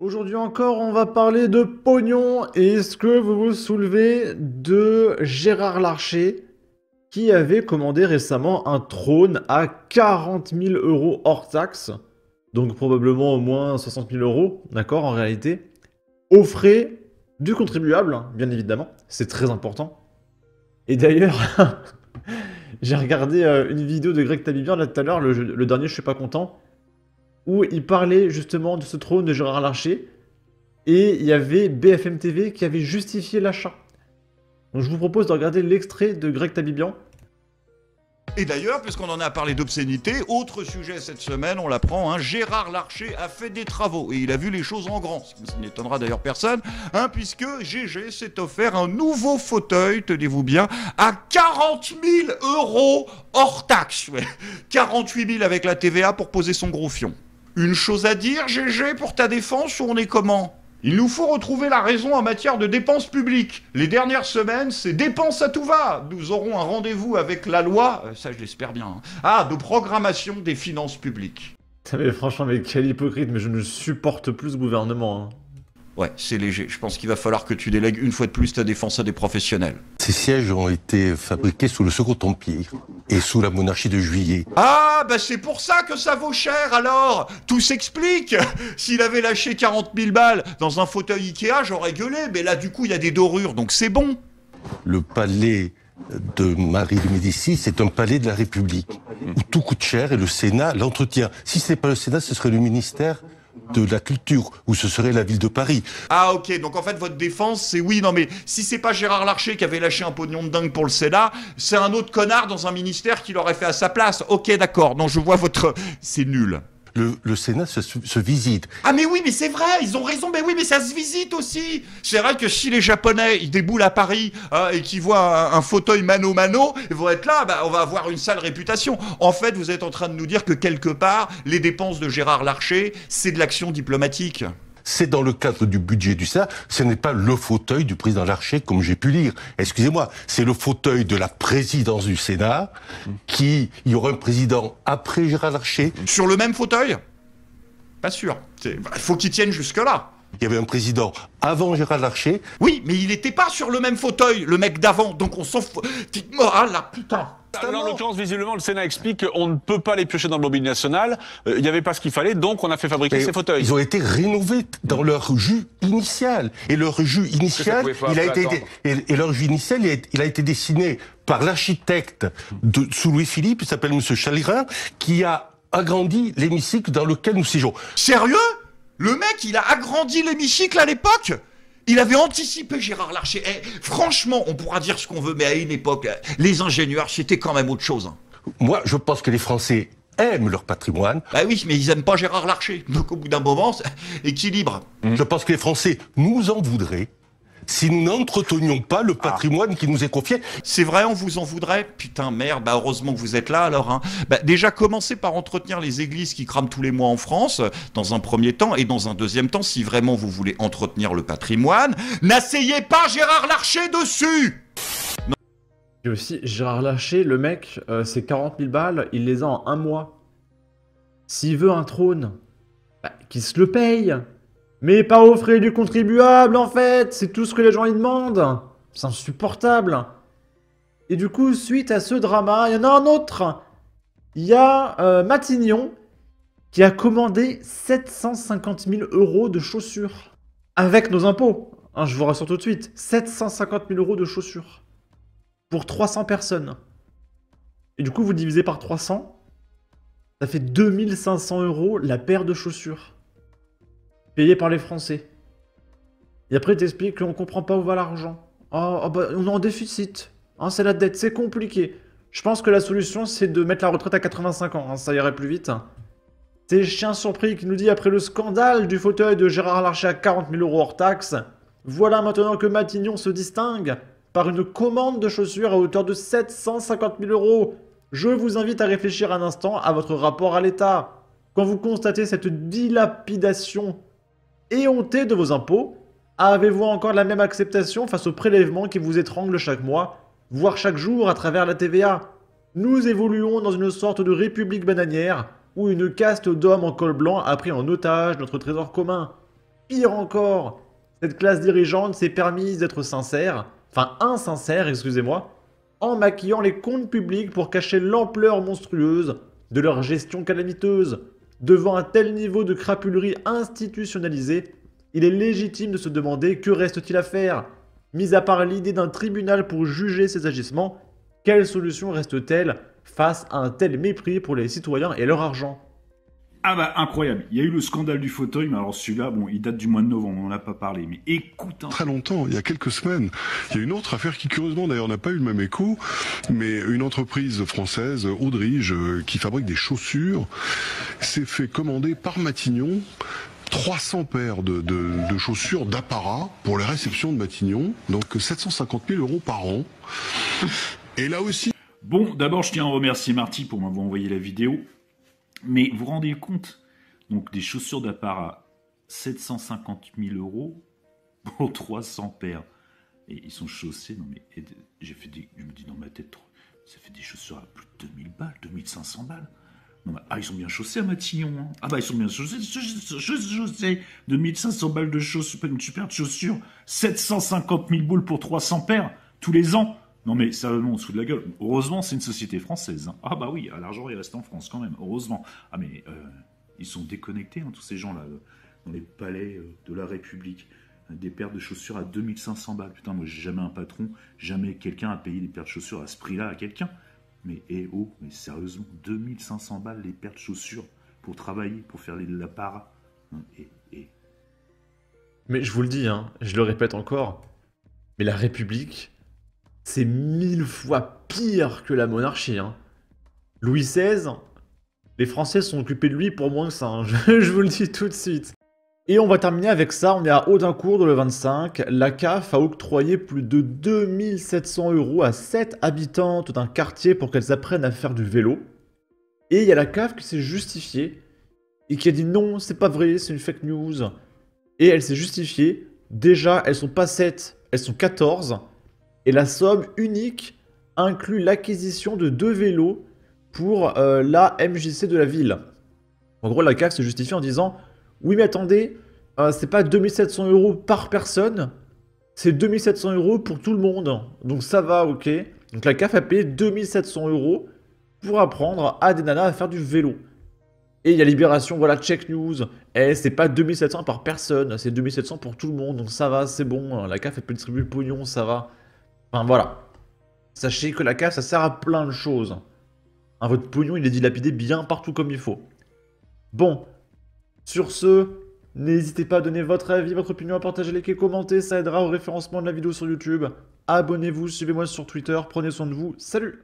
Aujourd'hui encore, on va parler de pognon. Et est-ce que vous vous soulevez de Gérard Larcher qui avait commandé récemment un trône à 40 000 euros hors taxe, donc probablement au moins 60 000 euros, d'accord, en réalité, aux frais du contribuable, hein, bien évidemment, c'est très important. Et d'ailleurs, j'ai regardé une vidéo de Greg Tabibian là tout à l'heure, le dernier, je suis pas content, où il parlait justement de ce trône de Gérard Larcher. Et il y avait BFM TV qui avait justifié l'achat. Donc je vous propose de regarder l'extrait de Greg Tabibian. Et d'ailleurs, puisqu'on en a parlé d'obscénité, autre sujet cette semaine, on l'apprend, Gérard Larcher a fait des travaux et il a vu les choses en grand. Ça n'étonnera d'ailleurs personne, puisque GG s'est offert un nouveau fauteuil, tenez-vous bien, à 40 000 euros hors taxe. 48 000 avec la TVA pour poser son gros fion. Une chose à dire, GG, pour ta défense, ou on est comment ? Il nous faut retrouver la raison en matière de dépenses publiques. Les dernières semaines, c'est dépenses à tout va. Nous aurons un rendez-vous avec la loi, ça je l'espère bien, de programmation des finances publiques. Mais franchement, mais quel hypocrite, mais je ne supporte plus ce gouvernement. Ouais, c'est léger. Je pense qu'il va falloir que tu délègues une fois de plus ta défense à des professionnels. Ces sièges ont été fabriqués sous le Second Empire et sous la monarchie de Juillet. Ah, bah c'est pour ça que ça vaut cher alors. Tout s'explique. S'il avait lâché 40 000 balles dans un fauteuil Ikea, j'aurais gueulé. Mais là, du coup, il y a des dorures, donc c'est bon. Le palais de Marie de Médicis, c'est un palais de la République, où tout coûte cher et le Sénat l'entretient. Si ce n'est pas le Sénat, ce serait le ministère de la culture, ou ce serait la ville de Paris. Ah ok, donc en fait votre défense c'est oui, non mais si c'est pas Gérard Larcher qui avait lâché un pognon de dingue pour le Sénat, c'est un autre connard dans un ministère qui l'aurait fait à sa place. Ok d'accord, non je vois votre... C'est nul. Le Sénat se visite. Ah mais oui, mais c'est vrai, ils ont raison, mais oui, mais ça se visite aussi. C'est vrai que si les Japonais, ils déboulent à Paris et qu'ils voient un fauteuil mano-mano, ils vont être là, on va avoir une sale réputation. En fait, vous êtes en train de nous dire que quelque part, les dépenses de Gérard Larcher, c'est de l'action diplomatique. C'est dans le cadre du budget du Sénat, ce n'est pas le fauteuil du président Larcher, comme j'ai pu lire. Excusez-moi, c'est le fauteuil de la présidence du Sénat, il y aura un président après Gérard Larcher. Sur le même fauteuil ? Pas sûr. Il faut qu'il tienne jusque-là. Il y avait un président avant Gérard Larcher. Oui, mais il n'était pas sur le même fauteuil, le mec d'avant, donc on s'en fout. Petite morale là, putain. Alors, en l'occurrence, visiblement, le Sénat explique qu'on ne peut pas les piocher dans le lobby national. Il n'y avait pas ce qu'il fallait, donc on a fait fabriquer ces fauteuils. Ils ont été rénovés dans leur jus initial. Et leur jus initial, il a été dessiné par l'architecte sous Louis-Philippe, il s'appelle M. Chalirin, qui a agrandi l'hémicycle dans lequel nous siégeons. Sérieux ? Le mec, il a agrandi l'hémicycle à l'époque ? Il avait anticipé Gérard Larcher. Franchement, on pourra dire ce qu'on veut, mais à une époque, les ingénieurs, c'était quand même autre chose. Moi, je pense que les Français aiment leur patrimoine. Bah oui, mais ils aiment pas Gérard Larcher. Donc au bout d'un moment, équilibre. Je pense que les Français nous en voudraient si nous n'entretenions pas le patrimoine qui nous est confié. C'est vrai, on vous en voudrait ? Putain, merde, heureusement que vous êtes là alors. Déjà, commencez par entretenir les églises qui crament tous les mois en France, dans un premier temps, et dans un deuxième temps, si vraiment vous voulez entretenir le patrimoine, n'asseyez pas Gérard Larcher dessus ! Et aussi, Gérard Larcher, le mec, ses 40 000 balles, il les a en un mois. S'il veut un trône, qu'il se le paye. Mais pas aux frais du contribuable, en fait. C'est tout ce que les gens y demandent. C'est insupportable. Et du coup, suite à ce drama, il y en a un autre. Il y a Matignon qui a commandé 750 000 euros de chaussures. Avec nos impôts. Je vous rassure tout de suite. 750 000 euros de chaussures. Pour 300 personnes. Et du coup, vous divisez par 300. Ça fait 2500 euros la paire de chaussures. Payé par les Français. Et après, t'expliques qu'on comprend pas où va l'argent. On est en déficit. C'est la dette, c'est compliqué. Je pense que la solution, c'est de mettre la retraite à 85 ans. Ça irait plus vite. C'est Chien Surpris qui nous dit, après le scandale du fauteuil de Gérard Larcher à 40 000 euros hors taxe, voilà maintenant que Matignon se distingue par une commande de chaussures à hauteur de 750 000 euros. Je vous invite à réfléchir un instant à votre rapport à l'État. Quand vous constatez cette dilapidation éhontée de vos impôts, avez-vous encore la même acceptation face aux prélèvements qui vous étranglent chaque mois, voire chaque jour à travers la TVA? Nous évoluons dans une sorte de république bananière où une caste d'hommes en col blanc a pris en otage notre trésor commun. pire encore, cette classe dirigeante s'est permise d'être sincère, enfin insincère, excusez-moi, en maquillant les comptes publics pour cacher l'ampleur monstrueuse de leur gestion calamiteuse. Devant un tel niveau de crapulerie institutionnalisée, il est légitime de se demander que reste-t-il à faire. Mis à part l'idée d'un tribunal pour juger ces agissements, quelle solution reste-t-elle face à un tel mépris pour les citoyens et leur argent? Ah bah incroyable, il y a eu le scandale du fauteuil, mais alors celui-là, bon, il date du mois de novembre, on n'en a pas parlé, mais écoute... Très longtemps, il y a quelques semaines, il y a une autre affaire qui curieusement d'ailleurs n'a pas eu le même écho, mais une entreprise française, Audrige, qui fabrique des chaussures, s'est fait commander par Matignon 300 paires de chaussures d'apparat pour les réceptions de Matignon, donc 750 000 € par an. Et là aussi... Bon, d'abord je tiens à remercier Marty pour m'avoir envoyé la vidéo. Mais vous vous rendez compte, donc des chaussures d'apparat, 750 000 € pour 300 paires. Et ils sont chaussés, non mais, je me dis dans ma tête, ça fait des chaussures à plus de 2000 balles, 2500 balles. Non, mais, ils sont bien chaussés à Matignon. Hein. Ah bah ils sont bien chaussés, 2500 balles de chaussures, une super de chaussures, 750 000 boules pour 300 paires, tous les ans. Non mais sérieusement, on se fout de la gueule. Heureusement, c'est une société française. Hein. Ah bah oui, l'argent il reste en France quand même, heureusement. Ah mais ils sont déconnectés, hein, tous ces gens-là, dans les palais de la République. Des paires de chaussures à 2500 balles. Putain, moi j'ai jamais un patron, jamais quelqu'un a payé des paires de chaussures à ce prix-là à quelqu'un. Mais mais sérieusement, 2500 balles les paires de chaussures pour travailler, pour faire la para. Mais je vous le dis, hein, je le répète encore, mais la République... c'est 1000 fois pire que la monarchie. Hein. Louis XVI, les Français sont occupés de lui pour moins que ça. Hein. Je vous le dis tout de suite. Et on va terminer avec ça. On est à Audincourt le 25. La CAF a octroyé plus de 2700 € à 7 habitantes d'un quartier pour qu'elles apprennent à faire du vélo. Et il y a la CAF qui s'est justifiée et qui a dit non, c'est pas vrai, c'est une fake news. Et elle s'est justifiée. Déjà, elles sont pas 7, elles sont 14. Et la somme unique inclut l'acquisition de 2 vélos pour la MJC de la ville. En gros, la CAF se justifie en disant « Oui, mais attendez, c'est pas 2700 € par personne, c'est 2700 € pour tout le monde. Donc ça va, ok. » Donc la CAF a payé 2700 € pour apprendre à des nanas à faire du vélo. Et il y a Libération, voilà, check news. Et c'est pas 2700 par personne, c'est 2700 pour tout le monde. Donc ça va, c'est bon. La CAF, elle peut distribuer le pognon, ça va. Enfin voilà, sachez que la CAF ça sert à plein de choses. Hein, votre pognon il est dilapidé bien partout comme il faut. Bon, sur ce, n'hésitez pas à donner votre avis, votre opinion, à partager, liker, commenter, ça aidera au référencement de la vidéo sur YouTube. Abonnez-vous, suivez-moi sur Twitter, prenez soin de vous, salut!